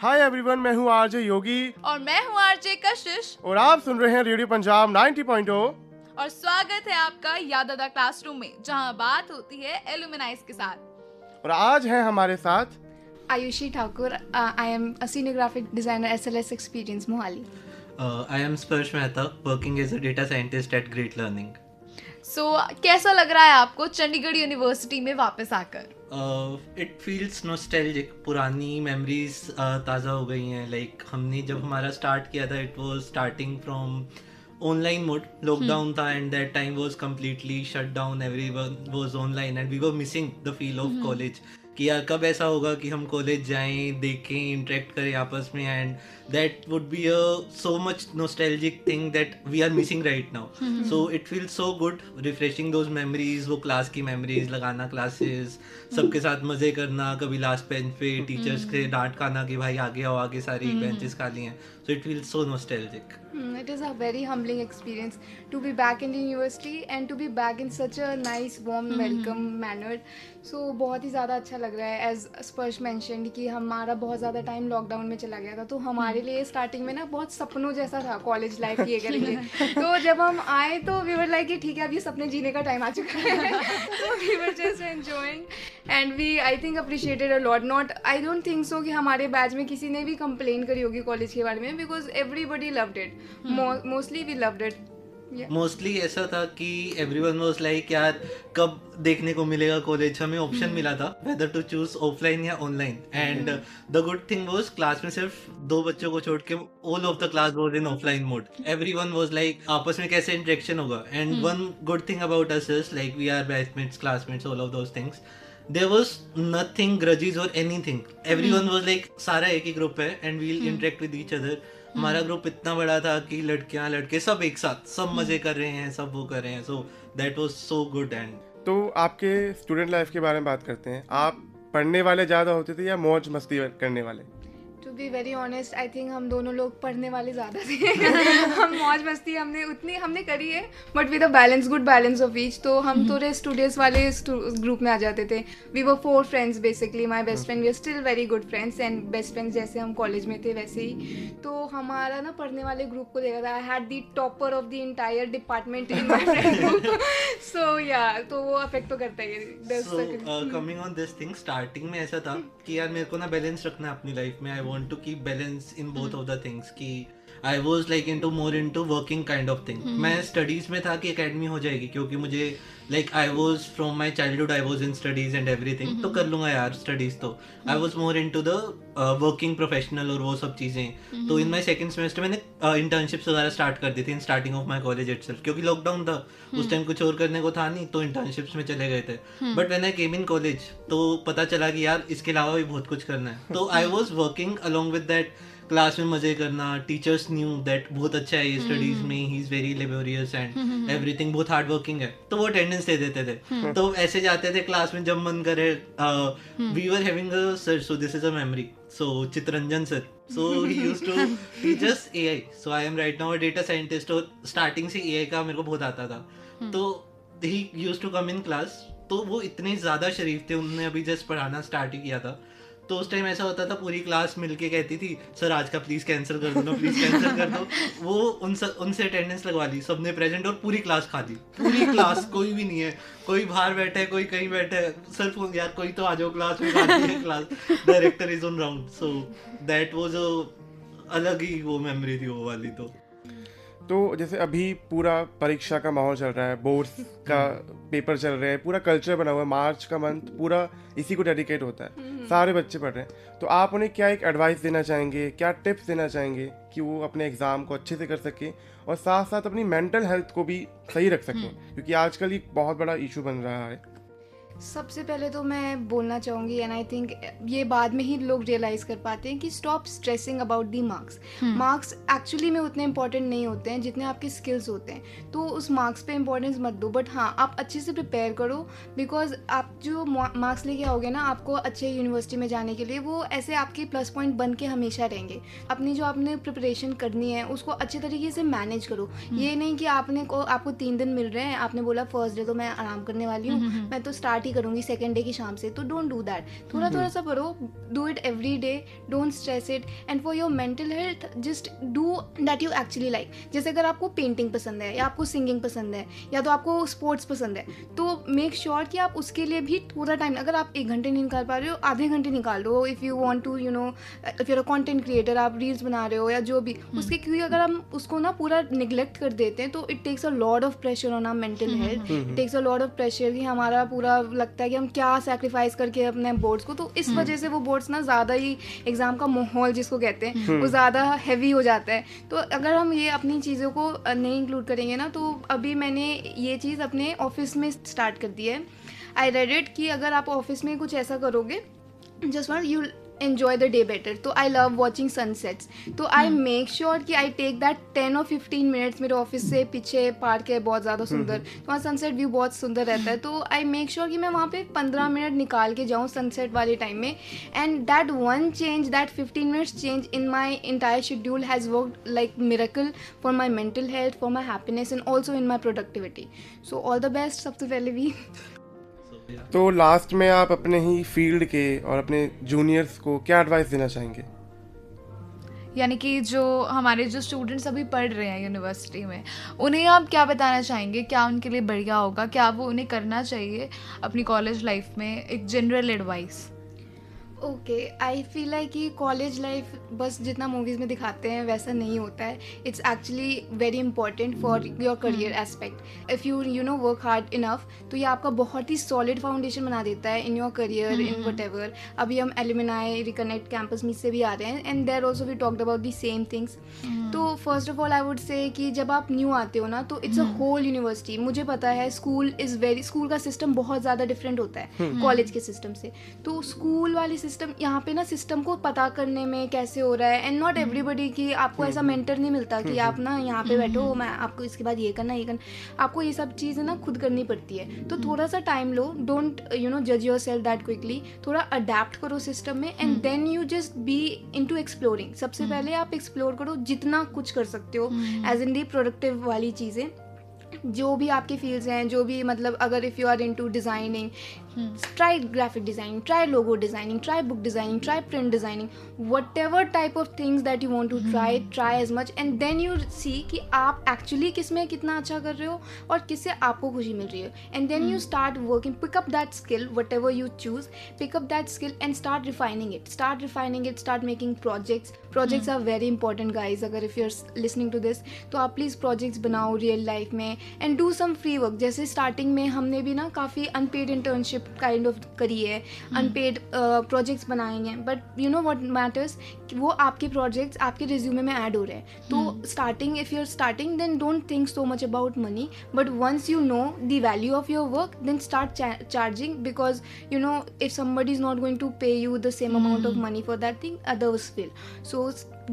Hi everyone, मैं हूँ RJ योगी और मैं हूँ आरजे कशिश और आप सुन रहे हैं रेडियो पंजाब 90.0 और स्वागत है आपका यादादा क्लासरूम में, जहाँ बात होती है एलुमनाइज के साथ। और आज है हमारे साथ Ayushi Thakur. I am a senior graphic designer, SLS Experience, Mohali. I am Sparsh Mehta, working as a data scientist at Great Learning. कैसा लग रहा है आपको चंडीगढ़ यूनिवर्सिटी में वापस आकर? It feels nostalgic. पुरानी memories ताज़ा हो गई हैं. Like हमने जब हमारा start किया था, it was starting from online mode. Lockdown था and that time was completely shut down. Everyone was online and we were missing the feel of college. कि यार कब ऐसा होगा कि हम कॉलेज जाएं, देखें, इंटरेक्ट करें आपस में, and that would be a so much nostalgic thing that we are missing right now. So it feels so good, refreshing those memories, वो क्लास की मेमोरीज, लगाना क्लासेस, सबके साथ मजे करना, कभी लास्ट बेंच पे टीचर्स से डांट खाना कि भाई आगे आओ, आगे सारी बेंचेस खाली हैं. So it feels so nostalgic. It is a very humbling experience to be back in the university and to be back in such a nice, warm, welcome manner. So बहुत ही ज़्यादा अच्छा लग रहा है. As Sparsh mentioned कि हमारा बहुत ज़्यादा टाइम लॉकडाउन में चला गया था, तो हमारे लिए स्टार्टिंग में ना बहुत सपनों जैसा था कॉलेज लाइफ ये करेंगे. तो जब हम आए तो वी वर लाइक कि ठीक है, अब ये सपने जीने का टाइम आ चुका है. तो we were just enjoying and we I think appreciated a lot. Not I don't think so कि हमारे बैच में किसी ने भी कंप्लेन करी होगी कॉलेज के बारे में, because everybody loved it. Mostly we loved it. Mostly ऐसा था कि एवरीवन वाज लाइक यार कब देखने को मिलेगा कॉलेज. हमें ऑप्शन मिला था वेदर टू चूज ऑफलाइन या online, and the good thing was class में सिर्फ 2 बच्चों को छोड़ के all of the class was in offline mode. Everyone was like आपस में कैसे इंटरेक्शन होगा. And one good thing about us is like we are batchmates, classmates, all of those things. There was nothing grudges or anything. Everyone was like सारा एक ही group है and we'll interact with each other. हमारा group इतना बड़ा था कि लड़कियां लड़के सब एक साथ, सब मजे कर रहे हैं, सब वो कर रहे हैं. So that was so good. And तो आपके स्टूडेंट लाइफ के बारे में बात करते हैं. आप पढ़ने वाले ज़्यादा होते थे या मौज मस्ती करने वाले? To be very honest, I think हम दोनों लोग पढ़ने वाले ज़्यादा थे. हम मौज मस्ती हमने करी है, but with a balance, good balance of each. तो हम थोड़े स्टूडेंट्स वाले ग्रुप में आ जाते थे. We were 4 friends basically. My best friend, we are still very good friends and best friends जैसे हम कॉलेज में थे वैसे ही. तो हमारा ना पढ़ने वाले ग्रुप को देखा था. I had the topper of the entire department in my friend group. So yeah, तो वो अफेक्ट तो करता ही है. so coming on this thing, starting में ऐसा था कि यार मेरे को ना बैलेंस रखना है अपनी लाइफ में. I want to keep balance in both of the things. कि I was like more into working kind of thing. मैं स्टडीज में था कि एकेडमी हो जाएगी, क्योंकि मुझे like I was from my childhood I was in studies and everything. तो कर लूँगा यार स्टडीज. तो I was more into the working professional और वो सब चीज़ें. तो in my second semester मैंने internships वगैरह स्टार्ट कर दी थी in starting of my college itself, क्योंकि लॉकडाउन था उस टाइम, कुछ और करने को था नहीं, तो internships में चले गए थे. But when I came in college तो पता चला कि यार इसके अलावा भी बहुत कुछ करना है. तो I was working along with that. Class में मजे करना, टीचर्स न्यू दैट बहुत अच्छा है ये स्टडीज में, he is very laborious and everything, बहुत हार्ड वर्किंग है, तो वो अटेंडेंस दे देते थे. तो ऐसे जाते थे क्लास में जब मन करे. We were having a sir, so this is a memory. So Chittaranjan sir, so he used to teach us AI. So I am right now a data scientist, और स्टार्टिंग से एआई का मेरे को बहुत आता था. तो he used to come in class. तो वो इतने ज्यादा शरीफ थे, उन्होंने अभी जस्ट पढ़ाना स्टार्ट ही किया था. तो उस टाइम ऐसा होता था पूरी क्लास मिलके कहती थी सर आज का प्लीज कैंसिल कर दो ना, प्लीज कैंसिल कर दो. वो उनसे अटेंडेंस लगवा ली, सबने प्रेजेंट, और पूरी क्लास खाली. पूरी क्लास, कोई भी नहीं है, कोई बाहर बैठा है, कोई कहीं बैठा है. सर यार कोई तो आ जाओ क्लास में, खाली है class, director is on round. So that was अलग ही वो मेमोरी थी वो वाली. तो जैसे अभी पूरा परीक्षा का माहौल चल रहा है, बोर्ड्स का पेपर चल रहे हैं, पूरा कल्चर बना हुआ है, मार्च का मंथ पूरा इसी को डेडिकेट होता है, सारे बच्चे पढ़ रहे हैं. तो आप उन्हें क्या एक एडवाइस देना चाहेंगे, क्या टिप्स देना चाहेंगे कि वो अपने एग्ज़ाम को अच्छे से कर सकें और साथ साथ अपनी मेंटल हेल्थ को भी सही रख सकें, क्योंकि आजकल ये बहुत बड़ा इशू बन रहा है. सबसे पहले तो मैं बोलना चाहूँगी, एंड आई थिंक ये बाद में ही लोग रियलाइज़ कर पाते हैं कि stop stressing about the marks. Marks actually में उतने इंपॉर्टेंट नहीं होते हैं जितने आपके स्किल्स होते हैं. तो उस मार्क्स पे इंपॉर्टेंस मत दो, बट हाँ आप अच्छे से प्रिपेयर करो, बिकॉज आप जो मार्क्स लेके आओगे ना आपको अच्छे यूनिवर्सिटी में जाने के लिए, वो ऐसे आपके प्लस पॉइंट बन के हमेशा रहेंगे. अपनी जो आपने प्रिपरेशन करनी है उसको अच्छे तरीके से मैनेज करो. ये नहीं कि आपको 3 दिन मिल रहे हैं, आपने बोला फर्स्ट डे तो मैं आराम करने वाली हूँ, मैं तो स्टार्ट पार्टी करूँगी सेकेंड डे की शाम से, तो डोंट डू दैट. थोड़ा थोड़ा सा पढ़ो, do it every day, don't stress it. And for your mental health just do that you actually like. जैसे अगर आपको पेंटिंग पसंद है, या आपको सिंगिंग पसंद है, या तो आपको स्पोर्ट्स पसंद है, तो मेक श्योर कि आप उसके लिए भी थोड़ा टाइम, अगर आप 1 घंटे नहीं निकाल पा रहे हो, आधे घंटे निकाल दो. If you want to you know, if you're a content creator, आप रील्स बना रहे हो या जो भी उसके, क्योंकि अगर हम उसको ना पूरा निगलेक्ट कर देते हैं तो it takes a lot of pressure on our mental health. It takes a lot of pressure कि हमारा पूरा लगता है कि हम क्या सेक्रीफाइस करके अपने बोर्ड्स को, तो इस वजह से वो बोर्ड्स ना ज़्यादा ही एग्ज़ाम का माहौल जिसको कहते हैं वो ज़्यादा हैवी हो जाता है. तो अगर हम ये अपनी चीज़ों को नहीं इंक्लूड करेंगे ना, तो अभी मैंने ये चीज़ अपने ऑफिस में स्टार्ट कर दी है. आई रेड इट कि अगर आप ऑफिस में कुछ ऐसा करोगे, just one you enjoy the day better. तो I love watching sunsets. तो I make sure कि I take that 10 or 15 minutes. मेरे ऑफिस से पीछे पार्क है बहुत ज़्यादा सुंदर, तो वहाँ सनसेट व्यू बहुत सुंदर रहता है. तो I make sure कि मैं वहाँ पे 15 मिनट निकाल के जाऊँ सनसेट वाले टाइम में. And that one change, that 15 minutes change in my entire schedule has worked like miracle for my mental health, for my happiness and also in my productivity. So all the best सबसे पहले भी. तो last में आप अपने ही field के और अपने जूनियर्स को क्या एडवाइस देना चाहेंगे? यानी कि जो हमारे जो स्टूडेंट्स अभी पढ़ रहे हैं यूनिवर्सिटी में, उन्हें आप क्या बताना चाहेंगे? क्या उनके लिए बढ़िया होगा? क्या वो उन्हें करना चाहिए अपनी कॉलेज लाइफ में? एक general advice. Okay, I feel like कि कॉलेज लाइफ बस जितना मूवीज़ में दिखाते हैं वैसा नहीं होता है. It's actually very important for your career aspect. If you know work hard enough, तो ये आपका बहुत ही सॉलिड फाउंडेशन बना देता है in your career, in what ever. अभी हम एलुमनाई रिकनेक्ट कैंपस मीट से भी आ रहे हैं, and there also we talked about the same things. तो first of all I would say कि जब आप न्यू आते हो ना, तो इट्स अ होल यूनिवर्सिटी. मुझे पता है स्कूल का सिस्टम बहुत ज़्यादा डिफरेंट होता है कॉलेज के सिस्टम से. तो स्कूल वाले सिस्टम, यहाँ पे ना सिस्टम को पता करने में कैसे हो रहा है, एंड नॉट एवरीबडी की आपको ऐसा मेंटर नहीं मिलता कि आप ना यहाँ पे बैठो, मैं आपको इसके बाद ये करना, आपको ये सब चीज़ें ना खुद करनी पड़ती है. तो थोड़ा सा टाइम लो, डोंट जज योर सेल्फ दैट क्विकली. थोड़ा अडेप्ट करो सिस्टम में, and then you just be into exploring. सबसे पहले आप एक्सप्लोर करो जितना कुछ कर सकते हो, एज इन दी प्रोडक्टिव वाली चीज़ें जो भी आपके फील्ड्स हैं, जो भी मतलब अगर if you are into designing, try graphic designing, try logo designing, try book designing, try print designing, whatever type of things that you want to try as much, and then you see कि आप actually किस में कितना अच्छा कर रहे हो और किससे आपको खुशी मिल रही है. And then you start working, pick up that skill, whatever you choose, pick up that skill and start refining it, start making projects are very important guys. अगर if you're listening to this, तो आप please projects बनाओ real life में, and do some free work. जैसे starting में हमने भी ना काफ़ी अनपेड इंटर्नशिप काइंड ऑफ करी है, अनपेड प्रोजेक्ट्स बनाएंगे, but you know what matters, वो आपके प्रोजेक्ट्स आपके रिज्यूमे में ऐड हो रहे हैं. तो starting, if you are starting, then don't think so much about money, but once you know the value of your work, then start charging, because you know if somebody is not going to pay you the same amount of money for that thing, others will. So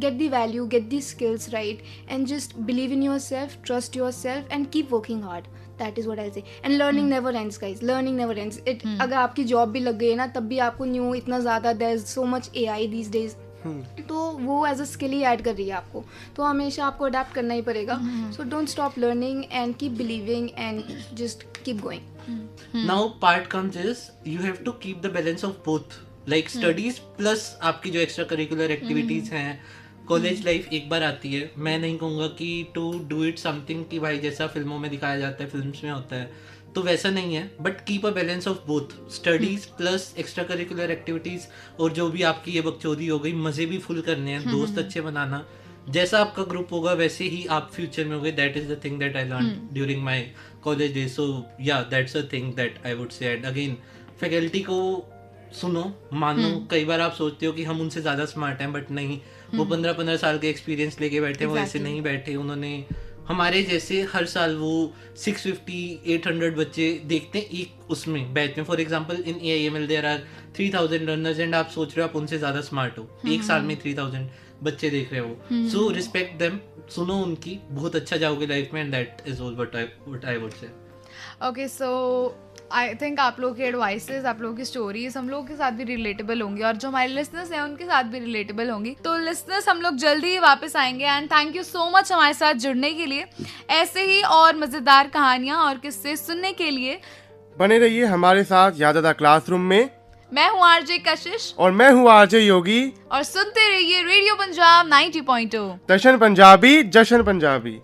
get the value, get the skills right, and just believe in yourself, trust yourself, and keep working hard. That is what I'll say. And learning never ends, guys. Learning never ends. अगर आपकी job भी लग गई है ना, तब भी आपको न्यू इतना ज़्यादा, there is so much AI these days, तो वो एज अ स्किल ही ऐड कर रही है आपको, तो हमेशा आपको अडेप्ट करना ही पड़ेगा. So don't stop learning and keep believing and just keep going. Now part comes is you have to keep the balance of both, like studies plus आपकी जो एक्स्ट्रा करिकुलर एक्टिविटीज हैं. कॉलेज लाइफ एक बार आती है, मैं नहीं कहूँगा कि टू डू इट समथिंग कि भाई जैसा फिल्मों में दिखाया जाता है, फिल्म्स में होता है, तो वैसा नहीं है. But keep a balance of both, studies plus extra curricular activities, और जो भी आपकी ये बकचोदी हो गई, मज़े भी फुल करने हैं, दोस्त अच्छे बनाना. जैसा आपका ग्रुप होगा वैसे ही आप फ्यूचर में होगे. That is the thing that I learn during my college days. So yeah that's a thing that I would say. And again faculty को सुनो, मानो. कई बार आप सोचते हो कि हम उनसे ज़्यादा स्मार्ट हैं, बट नहीं, वो 15 साल के एक्सपीरियंस लेके बैठे, वो ऐसे नहीं बैठे. उन्होंने हमारे जैसे हर साल वो 650-800 बच्चे देखते हैं एक उसमें बैच में. For example in AIML there are 3000 runners, and आप सोच रहे हो आप उनसे ज़्यादा स्मार्ट हो. एक साल में 3000 बच्चे देख रहे हो. सो रिस्पेक्ट देम, सुनो उनकी, बहुत अच्छा जाओगे लाइफ में. And that is all what I would से. ओके, सो आई थिंक आप लोगों की एडवाइसेस, आप लोगों की स्टोरीज हम लोगों के साथ भी रिलेटेबल होंगी, और जो हमारे लिसनर्स हैं उनके साथ भी रिलेटेबल होंगी. तो लिसनर्स, हम लोग जल्दी ही वापस आएंगे, and thank you so much हमारे साथ जुड़ने के लिए. ऐसे ही और मज़ेदार कहानियाँ और किस्से सुनने के लिए बने रहिए हमारे साथ याददा क्लासरूम में। मैं हूँ आरजे कशिश और मैं हूँ आरजे योगी। और सुनते रहिए रेडियो पंजाब 90.2 जशन पंजाबी, जशन पंजाबी।